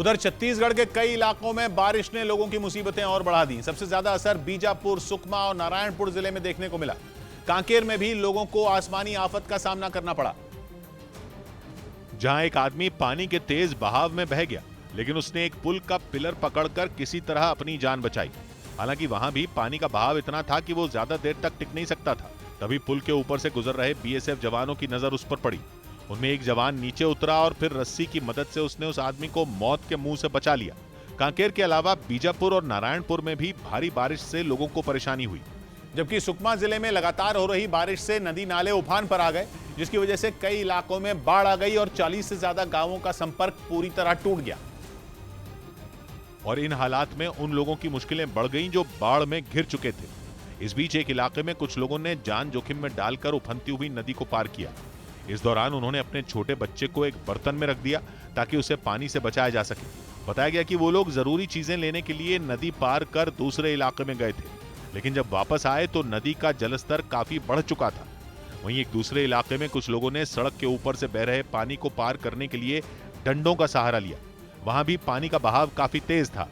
उधर छत्तीसगढ़ के कई इलाकों में बारिश ने लोगों की मुसीबतें और बढ़ा दी। सबसे ज्यादा असर बीजापुर, सुकमा और नारायणपुर जिले में देखने को मिला। कांकेर में भी लोगों को आसमानी आफत का सामना करना पड़ा, जहां एक आदमी पानी के तेज बहाव में बह गया, लेकिन उसने एक पुल का पिलर पकड़कर किसी तरह अपनी जान बचाई। हालांकि वहां भी पानी का बहाव इतना था कि वो ज्यादा देर तक टिक नहीं सकता था। तभी पुल के ऊपर से गुजर रहे बीएसएफ जवानों की नजर उस पर पड़ी। उनमें एक जवान नीचे उतरा और फिर रस्सी की मदद से उसने उस आदमी को मौत के मुंह से बचा लिया। कांकेर के अलावा बीजापुर और नारायणपुर में भी भारी बारिश से लोगों को परेशानी हुई, जबकि सुकमा जिले में लगातार हो रही बारिश से नदी नाले उफान पर आ गए, जिसकी वजह से कई इलाकों में बाढ़ आ गई और 40 से ज्यादा गांवों का संपर्क पूरी तरह टूट गया। और इन हालात में उन लोगों की मुश्किलें बढ़ गईं जो बाढ़ में घिर चुके थे। इस बीच एक इलाके में कुछ लोगों ने जान जोखिम में डालकर उफनती हुई नदी को पार किया। इस दौरान उन्होंने अपने छोटे बच्चे को एक बर्तन में रख दिया ताकि उसे पानी से बचाया जा सके। बताया गया कि वो लोग जरूरी चीजें लेने के लिए नदी पार कर दूसरे इलाके में गए थे, लेकिन जब वापस आए तो नदी का जलस्तर काफी बढ़ चुका था। वहीं एक दूसरे इलाके में कुछ लोगों ने सड़क के ऊपर से बह रहे पानी को पार करने के लिए डंडों का सहारा लिया। वहां भी पानी का बहाव काफी तेज था।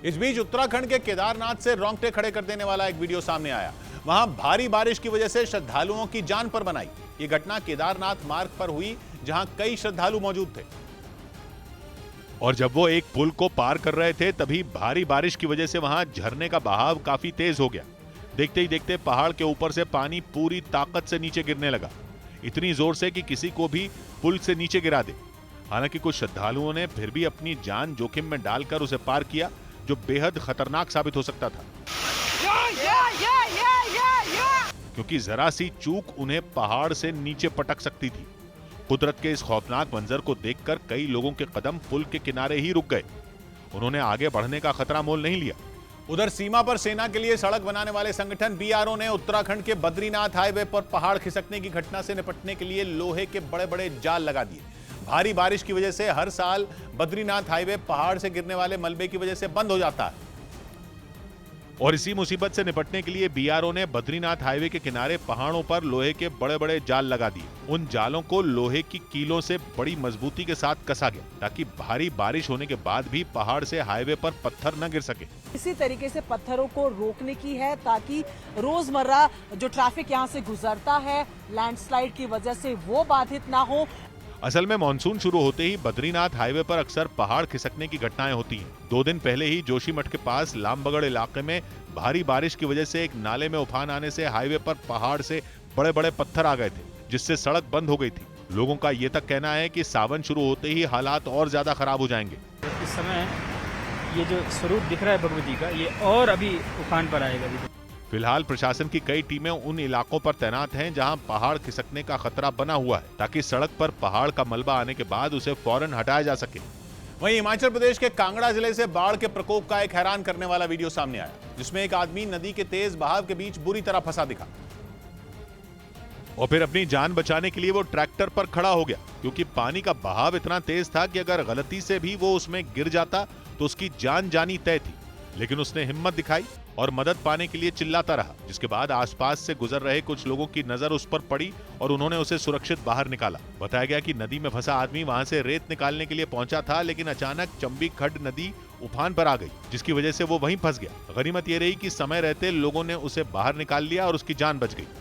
इस बीच उत्तराखंड के केदारनाथ से रोंगटे खड़े कर देने वाला एक वीडियो सामने आया। वहां भारी बारिश की वजह से श्रद्धालुओं की जान पर बनाई। ये घटना केदारनाथ मार्ग पर हुई, जहां कई श्रद्धालु मौजूद थे और जब वो एक पुल को पार कर रहे थे तभी भारी बारिश की वजह से वहां झरने का बहाव काफी तेज हो गया। देखते ही देखते पहाड़ के ऊपर से पानी पूरी ताकत से नीचे गिरने लगा, इतनी जोर से कि किसी को भी पुल से नीचे गिरा दे। हालांकि कुछ श्रद्धालुओं ने फिर भी अपनी जान जोखिम में डालकर उसे पार किया, जो बेहद खतरनाक साबित हो सकता था, क्योंकि जरा सी चूक उन्हें पहाड़ से नीचे पटक सकती थी। कुदरत के इस खौफनाक मंजर को देखकर कई लोगों के कदम पुल के किनारे ही रुक गए। उन्होंने आगे बढ़ने का खतरा मोल नहीं लिया। उधर सीमा पर सेना के लिए सड़क बनाने वाले संगठन बीआरओ ने उत्तराखंड के बद्रीनाथ हाईवे पर पहाड़ खिसकने की घटना से निपटने के लिए लोहे के बड़े बड़े जाल लगा दिए। भारी बारिश की वजह से हर साल बद्रीनाथ हाईवे पहाड़ से गिरने वाले मलबे की वजह से बंद हो जाता है और इसी मुसीबत से निपटने के लिए बीआरओ ने बद्रीनाथ हाईवे के किनारे पहाड़ों पर लोहे के बड़े बड़े जाल लगा दिए। उन जालों को लोहे की कीलों से बड़ी मजबूती के साथ कसा गया ताकि भारी बारिश होने के बाद भी पहाड़ से हाईवे पर पत्थर न गिर सके। इसी तरीके से पत्थरों को रोकने की है ताकि रोजमर्रा जो ट्रैफिक यहाँ से गुजरता है लैंडस्लाइड की वजह से वो बाधित ना हो। असल में मानसून शुरू होते ही बद्रीनाथ हाईवे पर अक्सर पहाड़ खिसकने की घटनाएं होती हैं। 2 दिन पहले ही जोशीमठ के पास लामबगड़ इलाके में भारी बारिश की वजह से एक नाले में उफान आने से हाईवे पर पहाड़ से बड़े बड़े पत्थर आ गए थे, जिससे सड़क बंद हो गई थी। लोगों का ये तक कहना है कि सावन शुरू होते ही हालात और ज्यादा खराब हो जाएंगे। इस समय ये जो स्वरूप दिख रहा है भगवती का, ये और अभी उफान पर आएगा। फिलहाल प्रशासन की कई टीमें उन इलाकों पर तैनात हैं जहां पहाड़ खिसकने का खतरा बना हुआ है, ताकि सड़क पर पहाड़ का मलबा आने के बाद उसे फौरन हटाया जा सके। वहीं हिमाचल प्रदेश के कांगड़ा जिले से बाढ़ के प्रकोप का एक हैरान करने वाला वीडियो सामने आया, जिसमें एक आदमी नदी के तेज बहाव के बीच बुरी तरह फंसा दिखा और फिर अपनी जान बचाने के लिए वो ट्रैक्टर पर खड़ा हो गया, क्योंकि पानी का बहाव इतना तेज था कि अगर गलती से भी वो उसमें गिर जाता तो उसकी जान जानी तय थी। लेकिन उसने हिम्मत दिखाई और मदद पाने के लिए चिल्लाता रहा, जिसके बाद आसपास से गुजर रहे कुछ लोगों की नजर उस पर पड़ी और उन्होंने उसे सुरक्षित बाहर निकाला। बताया गया कि नदी में फंसा आदमी वहां से रेत निकालने के लिए पहुंचा था, लेकिन अचानक चंबी खड्ड नदी उफान पर आ गई, जिसकी वजह से वो वहीं फंस गया। गनीमत ये रही कि समय रहते लोगों ने उसे बाहर निकाल लिया और उसकी जान बच गई।